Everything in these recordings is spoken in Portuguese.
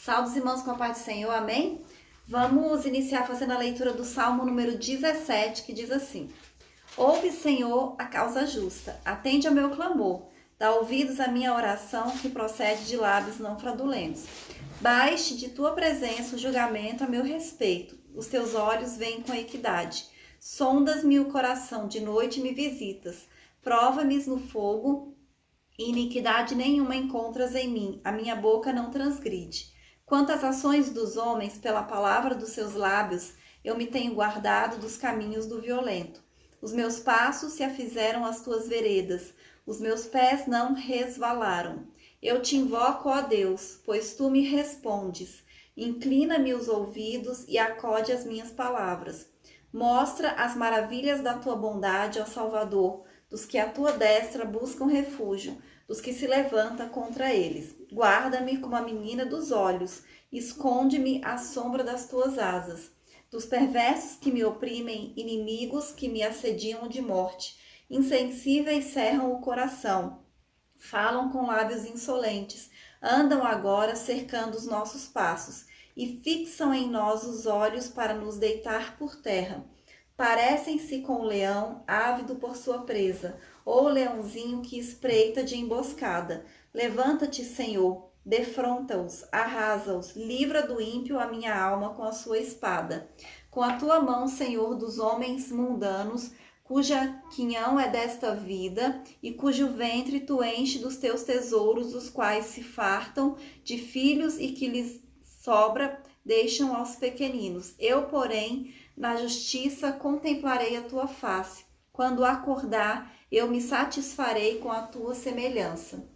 Salve, irmãos, com a paz do Senhor, amém? Vamos iniciar fazendo a leitura do Salmo número 17, que diz assim: Ouve, Senhor, a causa justa, atende ao meu clamor, dá ouvidos à minha oração que procede de lábios não fraudulentos. Baixe de tua presença o julgamento a meu respeito, os teus olhos veem com equidade. Sondas-me o coração, de noite me visitas, prova-me no fogo, e iniquidade nenhuma encontras em mim, a minha boca não transgride. Quanto às ações dos homens, pela palavra dos seus lábios, eu me tenho guardado dos caminhos do violento. Os meus passos se afizeram às tuas veredas, os meus pés não resvalaram. Eu te invoco, ó Deus, pois tu me respondes. Inclina-me os ouvidos e acode as minhas palavras. Mostra as maravilhas da tua bondade, ó Salvador, dos que à tua destra buscam refúgio, dos que se levantam contra eles. Guarda-me como a menina dos olhos, esconde-me à sombra das tuas asas. Dos perversos que me oprimem, inimigos que me assediam de morte, insensíveis cerram o coração, falam com lábios insolentes, andam agora cercando os nossos passos, e fixam em nós os olhos para nos deitar por terra. Parecem-se com o leão, ávido por sua presa, ou o leãozinho que espreita de emboscada. Levanta-te, Senhor, defronta-os, arrasa-os, livra do ímpio a minha alma com a sua espada. Com a tua mão, Senhor, dos homens mundanos, cuja quinhão é desta vida, e cujo ventre tu enche dos teus tesouros, os quais se fartam de filhos e que lhes sobra, deixam aos pequeninos. Eu, porém, na justiça contemplarei a tua face. Quando acordar, eu me satisfarei com a tua semelhança.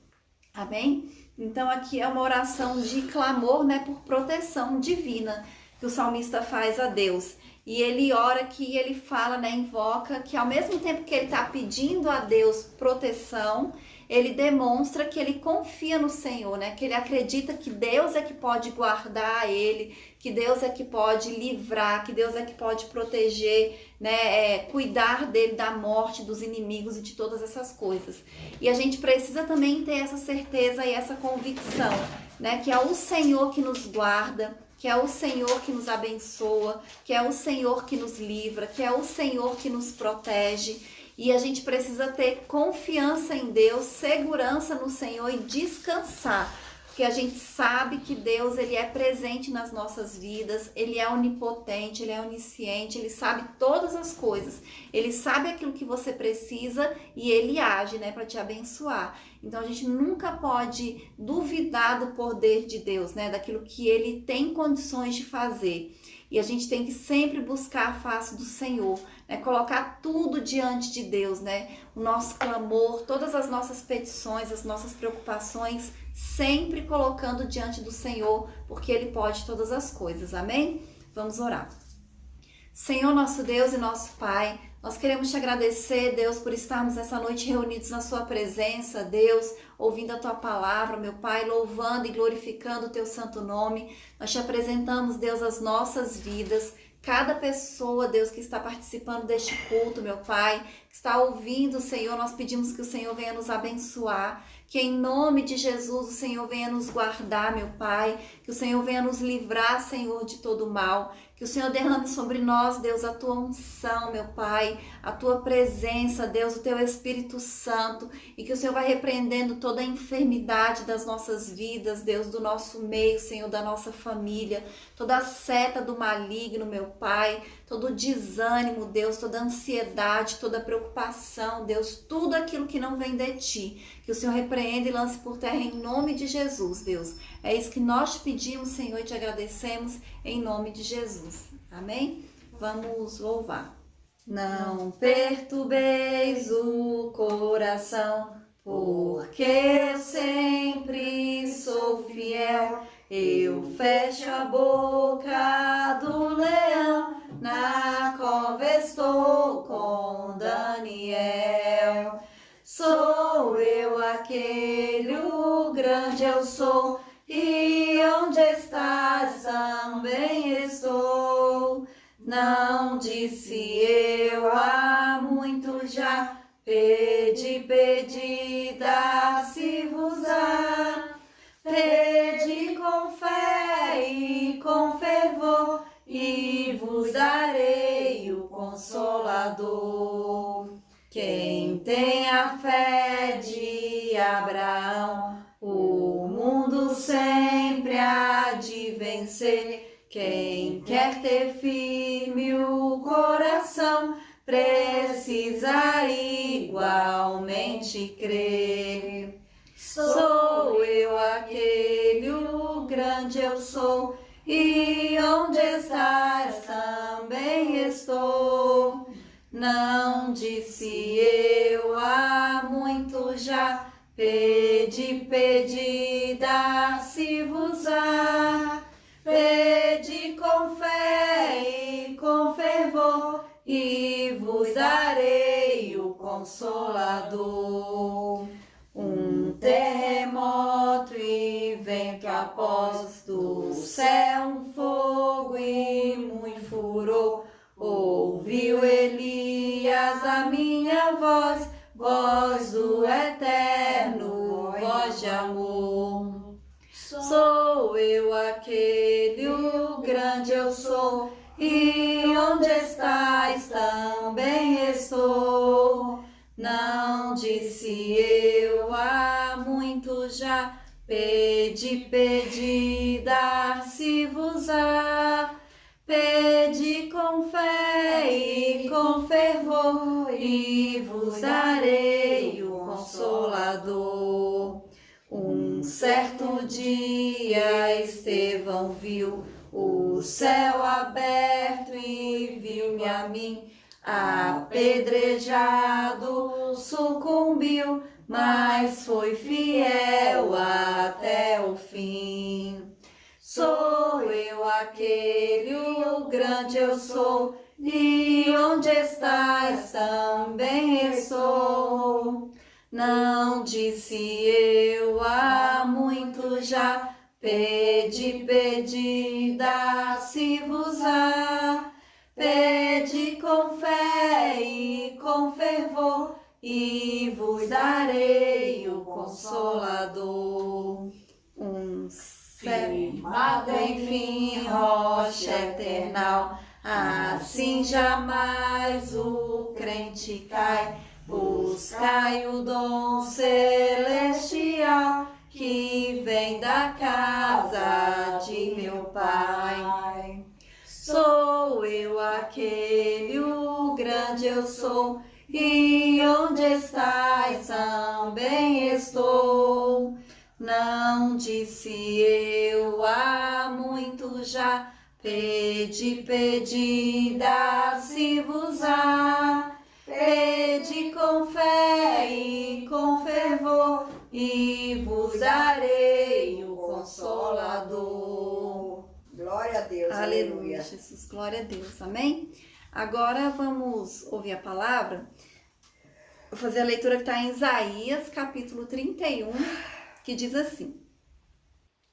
Amém? Então aqui é uma oração de clamor, né, por proteção divina que o salmista faz a Deus. E ele ora aqui, ele fala, né, invoca que ao mesmo tempo que ele está pedindo a Deus proteção, ele demonstra que ele confia no Senhor, né? Que ele acredita que Deus é que pode guardar ele, que Deus é que pode livrar, que Deus é que pode proteger, né? Cuidar dele da morte, dos inimigos e de todas essas coisas. E a gente precisa também ter essa certeza e essa convicção, né? Que é o Senhor que nos guarda, que é o Senhor que nos abençoa, que é o Senhor que nos livra, que é o Senhor que nos protege. E a gente precisa ter confiança em Deus, segurança no Senhor e descansar. Porque a gente sabe que Deus, ele é presente nas nossas vidas, ele é onipotente, ele é onisciente, ele sabe todas as coisas. Ele sabe aquilo que você precisa e ele age, né, para te abençoar. Então a gente nunca pode duvidar do poder de Deus, né, daquilo que ele tem condições de fazer. E a gente tem que sempre buscar a face do Senhor, né? Colocar tudo diante de Deus, né? O nosso clamor, todas as nossas petições, as nossas preocupações, sempre colocando diante do Senhor, porque Ele pode todas as coisas, amém? Vamos orar. Senhor, nosso Deus e nosso Pai, nós queremos te agradecer, Deus, por estarmos essa noite reunidos na sua presença, Deus, ouvindo a tua palavra, meu Pai, louvando e glorificando o teu santo nome. Nós te apresentamos, Deus, as nossas vidas, cada pessoa, Deus, que está participando deste culto, meu Pai, que está ouvindo, Senhor, nós pedimos que o Senhor venha nos abençoar, que em nome de Jesus o Senhor venha nos guardar, meu Pai, que o Senhor venha nos livrar, Senhor, de todo mal, que o Senhor derrame sobre nós, Deus, a tua unção, meu Pai, a tua presença, Deus, o teu Espírito Santo, e que o Senhor vai repreendendo toda a enfermidade das nossas vidas, Deus, do nosso meio, Senhor, da nossa família, toda a seta do maligno, meu Pai, todo o desânimo, Deus, toda a ansiedade, toda a preocupação, Deus, tudo aquilo que não vem de ti, que o Senhor repreenda e lance por terra em nome de Jesus, Deus. É isso que nós te pedimos, Senhor, e te agradecemos em nome de Jesus. Amém? Vamos louvar. Não perturbeis o coração, porque eu sempre sou fiel. Eu fecho a boca do leão, na cova estou com Daniel. Sou eu aquele, o grande eu sou, e onde estás também estou. Não disse eu há muito já, pedi, pedi, dá-se-vos-á. Pedi com fé darei o Consolador. Quem tem a fé de Abraão, o mundo sempre há de vencer. Quem quer ter firme o coração, precisa igualmente crer. Sou eu aquele, o grande eu sou, e onde estás também estou. Não disse eu há muito já, pedi, pedi, dá-se-vos-á. Pedi com fé e com fervor, e vos darei o Consolador. Um terremoto e vento após, do céu um fogo e muito furor. Ouviu Elias a minha voz, voz do Eterno, voz de amor. Sou eu aquele, o grande eu sou, e onde estás também estou. Não disse eu há muito já, pedi, pedi, dar-se-vos-á. Pedi com fé e com fervor, e vos darei o Consolador. Um certo dia Estevão viu o céu aberto e viu-me a mim, apedrejado, sucumbiu, mas foi fiel até o fim. Sou eu aquele, o grande eu sou, e onde estás também estou. Não disse eu há muito já, pedi, pedi, dá-se-vos-á. Pedi com fé e com fervor, e vos darei o Consolador. Firmado enfim, rocha eternal, assim jamais o crente cai. Buscai o dom celestial, que vem da casa de meu Pai. Sou eu aquele, o grande eu sou, e onde estás também estou. Não disse eu há muito já, pedi, pedi, dá-se-vos-á. Pedi com fé e com fervor, e vos darei o Consolador. Glória a Deus. Aleluia, Jesus, glória a Deus, amém? Agora vamos ouvir a palavra. Vou fazer a leitura que está em Isaías, capítulo 31, que diz assim: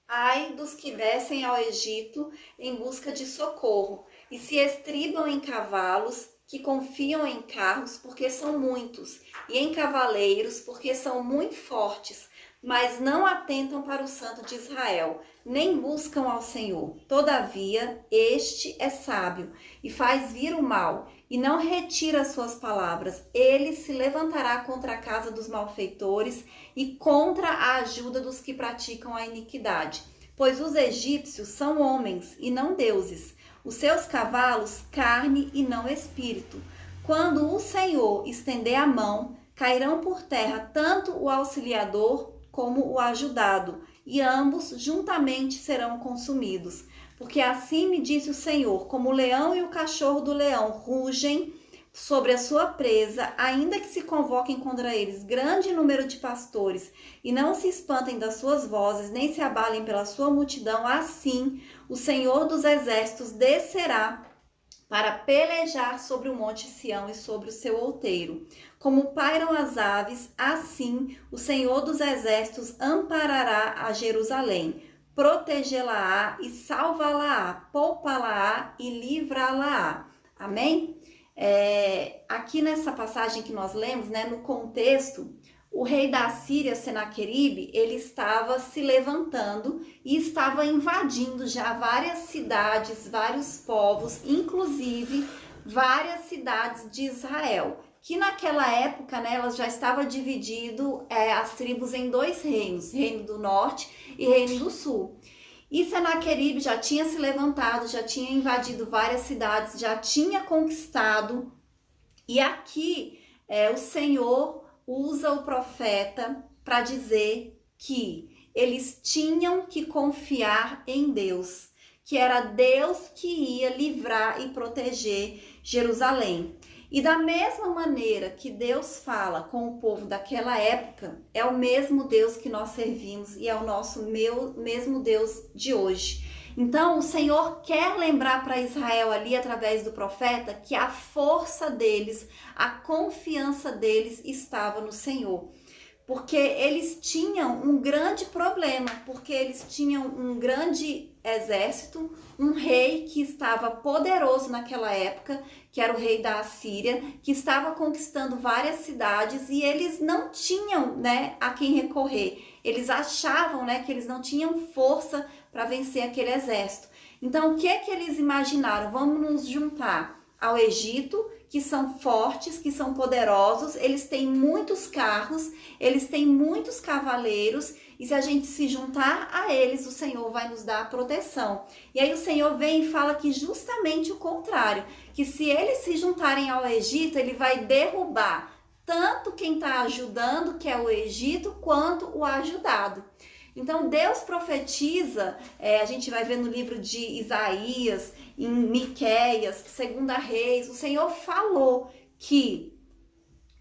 Ai dos que descem ao Egito em busca de socorro, e se estribam em cavalos, que confiam em carros, porque são muitos, e em cavaleiros, porque são muito fortes, mas não atentam para o Santo de Israel, nem buscam ao Senhor. Todavia, este é sábio, e faz vir o mal, e não retira as suas palavras. Ele se levantará contra a casa dos malfeitores, e contra a ajuda dos que praticam a iniquidade. Pois os egípcios são homens, e não deuses, os seus cavalos carne e não espírito. Quando o Senhor estender a mão, cairão por terra tanto o auxiliador como o ajudado, e ambos juntamente serão consumidos. Porque assim me disse o Senhor: como o leão e o cachorro do leão rugem sobre a sua presa, ainda que se convoquem contra eles grande número de pastores, e não se espantem das suas vozes, nem se abalem pela sua multidão, assim o Senhor dos exércitos descerá para pelejar sobre o monte Sião e sobre o seu outeiro. Como pairam as aves, assim o Senhor dos exércitos amparará a Jerusalém, protegê-la-á e salvá-la-á, poupá-la-á e livrá-la-á. Amém? Aqui nessa passagem que nós lemos, né, no contexto, o rei da Síria, Senaqueribe, ele estava se levantando e estava invadindo já várias cidades, vários povos, inclusive várias cidades de Israel, que naquela época, né, elas já estavam dividido as tribos em dois reinos, Reino do Norte e Reino do Sul. E Senaqueribe já tinha se levantado, já tinha invadido várias cidades, já tinha conquistado. E aqui o Senhor usa o profeta para dizer que eles tinham que confiar em Deus, que era Deus que ia livrar e proteger Jerusalém. E da mesma maneira que Deus fala com o povo daquela época, é o mesmo Deus que nós servimos e é o nosso mesmo Deus de hoje. Então, o Senhor quer lembrar para Israel ali, através do profeta, que a força deles, a confiança deles estava no Senhor. Porque eles tinham um grande problema, porque eles tinham um grande exército, um rei que estava poderoso naquela época, que era o rei da Assíria, que estava conquistando várias cidades e eles não tinham, né, a quem recorrer. Eles achavam, né, que eles não tinham força para vencer aquele exército. Então, o que eles imaginaram? Vamos nos juntar ao Egito, que são fortes, que são poderosos, eles têm muitos carros, eles têm muitos cavaleiros, e se a gente se juntar a eles, o Senhor vai nos dar proteção. E aí o Senhor vem e fala que justamente o contrário, que se eles se juntarem ao Egito, ele vai derrubar tanto quem está ajudando, que é o Egito, quanto o ajudado. Então Deus profetiza, a gente vai ver no livro de Isaías, em Miqueias, 2 Reis, o Senhor falou que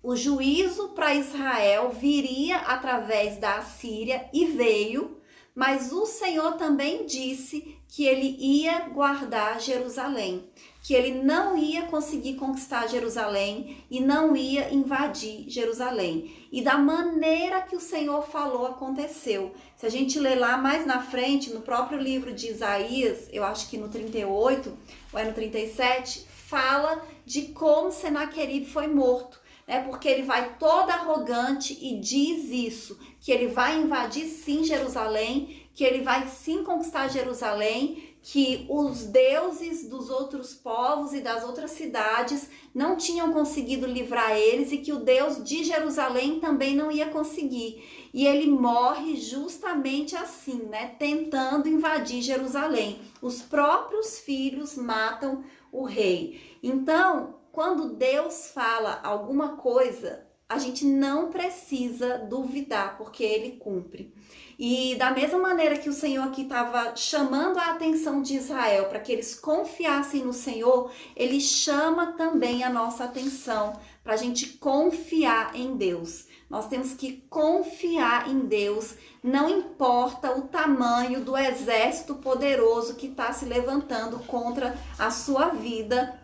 o juízo para Israel viria através da Assíria e veio, mas o Senhor também disse que ele ia guardar Jerusalém, que ele não ia conseguir conquistar Jerusalém e não ia invadir Jerusalém. E da maneira que o Senhor falou, aconteceu. Se a gente ler lá mais na frente, no próprio livro de Isaías, eu acho que no 38 ou no 37, fala de como Senaqueribe foi morto. Porque ele vai todo arrogante e diz isso, que ele vai invadir sim Jerusalém, que ele vai sim conquistar Jerusalém, que os deuses dos outros povos e das outras cidades não tinham conseguido livrar eles e que o Deus de Jerusalém também não ia conseguir. E ele morre justamente assim, né? Tentando invadir Jerusalém. Os próprios filhos matam o rei. Então, quando Deus fala alguma coisa, a gente não precisa duvidar, porque ele cumpre. E da mesma maneira que o Senhor aqui estava chamando a atenção de Israel para que eles confiassem no Senhor, ele chama também a nossa atenção para a gente confiar em Deus. Nós temos que confiar em Deus, não importa o tamanho do exército poderoso que está se levantando contra a sua vida.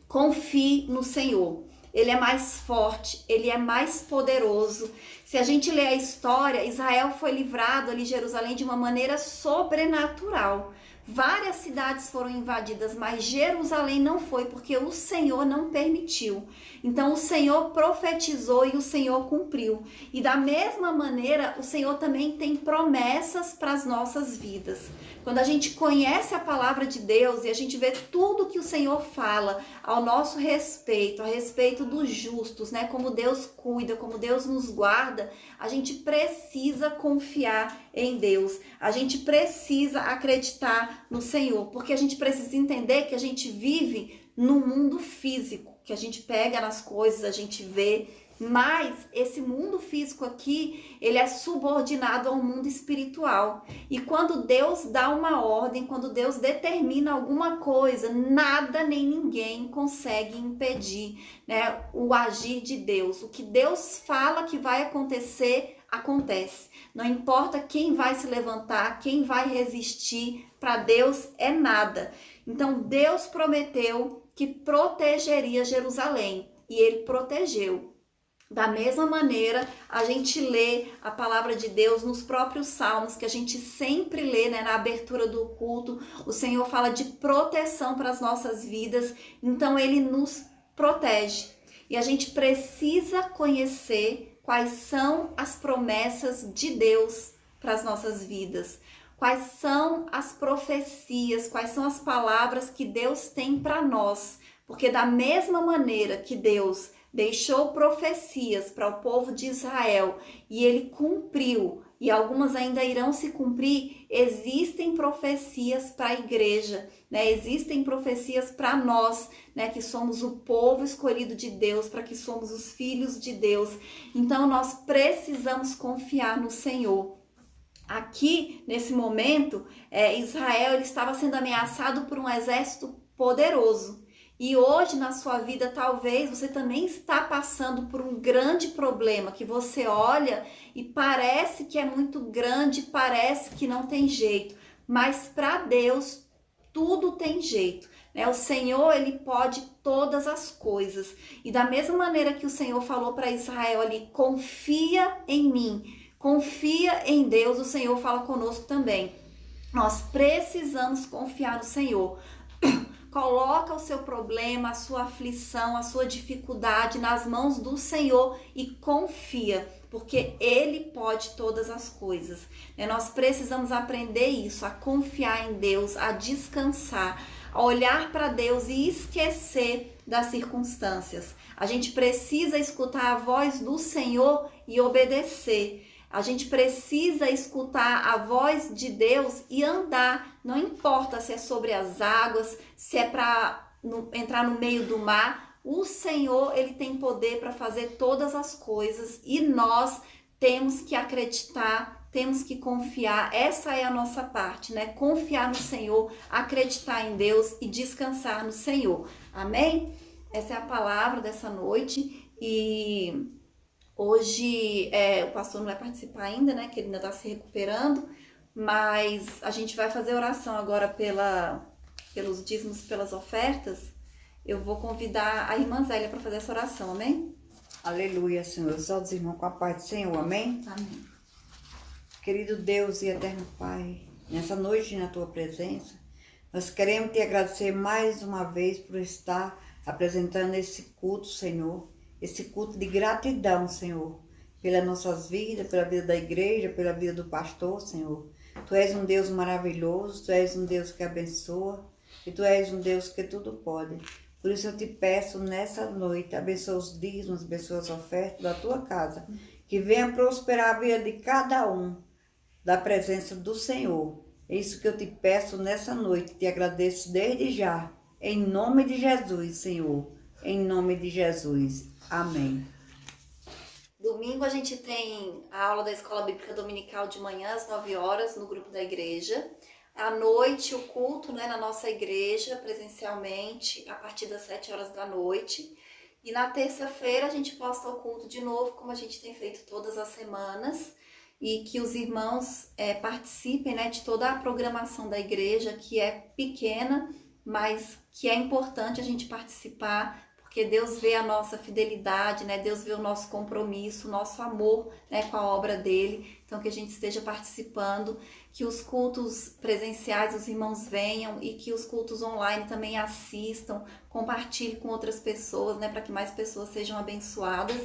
Confie no Senhor. Ele é mais forte, ele é mais poderoso. Se a gente ler a história, Israel foi livrado ali, Jerusalém, de uma maneira sobrenatural. Várias cidades foram invadidas, mas Jerusalém não foi, porque o Senhor não permitiu. Então o Senhor profetizou e o Senhor cumpriu. E da mesma maneira, o Senhor também tem promessas para as nossas vidas. Quando a gente conhece a palavra de Deus e a gente vê tudo que o Senhor fala ao nosso respeito, a respeito dos justos, né? Como Deus cuida, como Deus nos guarda, a gente precisa confiar em Deus. A gente precisa acreditar no Senhor, porque a gente precisa entender que a gente vive no mundo físico, que a gente pega nas coisas, a gente vê, mas esse mundo físico aqui, ele é subordinado ao mundo espiritual. E quando Deus dá uma ordem, quando Deus determina alguma coisa, nada nem ninguém consegue impedir, né, o agir de Deus. O que Deus fala que vai acontecer, acontece. Não importa quem vai se levantar, quem vai resistir, para Deus é nada. Então Deus prometeu que protegeria Jerusalém e ele protegeu. Da mesma maneira, a gente lê a palavra de Deus nos próprios salmos, que a gente sempre lê, né, na abertura do culto. O Senhor fala de proteção para as nossas vidas, então ele nos protege. E a gente precisa conhecer quais são as promessas de Deus para as nossas vidas. Quais são as profecias, quais são as palavras que Deus tem para nós. Porque da mesma maneira que Deus deixou profecias para o povo de Israel e ele cumpriu, e algumas ainda irão se cumprir, existem profecias para a igreja, né? Existem profecias para nós, né? Que somos o povo escolhido de Deus, para que somos os filhos de Deus. Então nós precisamos confiar no Senhor. Aqui, nesse momento, Israel ele estava sendo ameaçado por um exército poderoso. E hoje na sua vida talvez você também está passando por um grande problema que você olha e parece que é muito grande, parece que não tem jeito, mas para Deus tudo tem jeito, né? O Senhor ele pode todas as coisas. E da mesma maneira que o Senhor falou para Israel ali, confia em mim, confia em Deus, o Senhor fala conosco também. Nós precisamos confiar no Senhor. Coloca o seu problema, a sua aflição, a sua dificuldade nas mãos do Senhor e confia, porque Ele pode todas as coisas. Nós precisamos aprender isso, a confiar em Deus, a descansar, a olhar para Deus e esquecer das circunstâncias. A gente precisa escutar a voz do Senhor e obedecer. A gente precisa escutar a voz de Deus e andar, não importa se é sobre as águas, se é para entrar no meio do mar, o Senhor ele tem poder para fazer todas as coisas e nós temos que acreditar, temos que confiar, essa é a nossa parte, né? Confiar no Senhor, acreditar em Deus e descansar no Senhor, amém? Essa é a palavra dessa noite e... Hoje o pastor não vai participar ainda, né? Que ele ainda está se recuperando, mas a gente vai fazer oração agora pelos dízimos, pelas ofertas. Eu vou convidar a irmã Zélia para fazer essa oração, amém? Aleluia, Senhor. Só os irmãos com a paz do Senhor, amém? Amém. Querido Deus e eterno Pai, nessa noite na Tua presença, nós queremos Te agradecer mais uma vez por estar apresentando esse culto, Senhor. Esse culto de gratidão, Senhor, pelas nossas vidas, pela vida da igreja, pela vida do pastor, Senhor. Tu és um Deus maravilhoso, Tu és um Deus que abençoa e Tu és um Deus que tudo pode. Por isso eu te peço nessa noite, abençoa os dízimos, abençoa as ofertas da Tua casa, que venha prosperar a vida de cada um, da presença do Senhor. É isso que eu te peço nessa noite, te agradeço desde já, em nome de Jesus, Senhor, em nome de Jesus. Amém. Domingo a gente tem a aula da Escola Bíblica Dominical de manhã às 9 horas no grupo da igreja. À noite o culto, né, na nossa igreja presencialmente a partir das 7 horas da noite. E na terça-feira a gente posta o culto de novo, como a gente tem feito todas as semanas. E que os irmãos participem, né, de toda a programação da igreja, que é pequena, mas que é importante a gente participar, porque Deus vê a nossa fidelidade, né? Deus vê o nosso compromisso, o nosso amor, né, com a obra dele. Então, que a gente esteja participando, que os cultos presenciais, os irmãos venham e que os cultos online também assistam, compartilhem com outras pessoas, né, para que mais pessoas sejam abençoadas.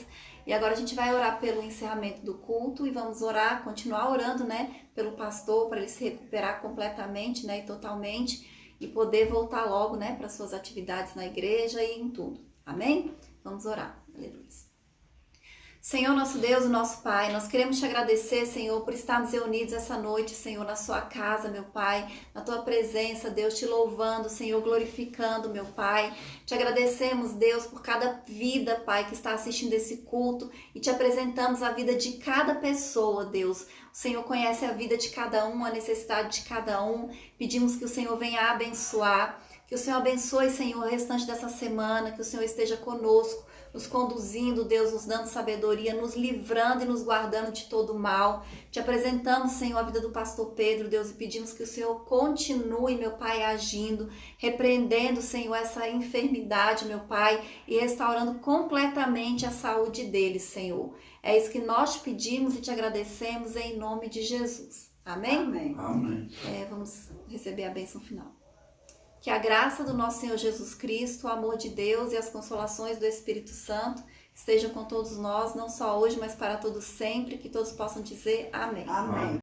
E agora a gente vai orar pelo encerramento do culto e vamos orar, continuar orando, né, pelo pastor, para ele se recuperar completamente, né, e totalmente, e poder voltar logo, né, para suas atividades na igreja e em tudo. Amém? Vamos orar. Aleluia. Senhor, nosso Deus, o nosso Pai, nós queremos te agradecer, Senhor, por estarmos reunidos essa noite, Senhor, na sua casa, meu Pai, na tua presença, Deus, te louvando, Senhor, glorificando, meu Pai. Te agradecemos, Deus, por cada vida, Pai, que está assistindo esse culto e te apresentamos a vida de cada pessoa, Deus. O Senhor conhece a vida de cada um, a necessidade de cada um. Pedimos que o Senhor venha abençoar, que o Senhor abençoe, Senhor, o restante dessa semana, que o Senhor esteja conosco, nos conduzindo, Deus, nos dando sabedoria, nos livrando e nos guardando de todo mal. Te apresentamos, Senhor, a vida do pastor Pedro, Deus, e pedimos que o Senhor continue, meu Pai, agindo, repreendendo, Senhor, essa enfermidade, meu Pai, e restaurando completamente a saúde dele, Senhor. É isso que nós te pedimos e te agradecemos em nome de Jesus. Amém? Amém. Amém. Vamos receber a bênção final. Que a graça do nosso Senhor Jesus Cristo, o amor de Deus e as consolações do Espírito Santo esteja com todos nós, não só hoje, mas para todos sempre, que todos possam dizer amém. Amém.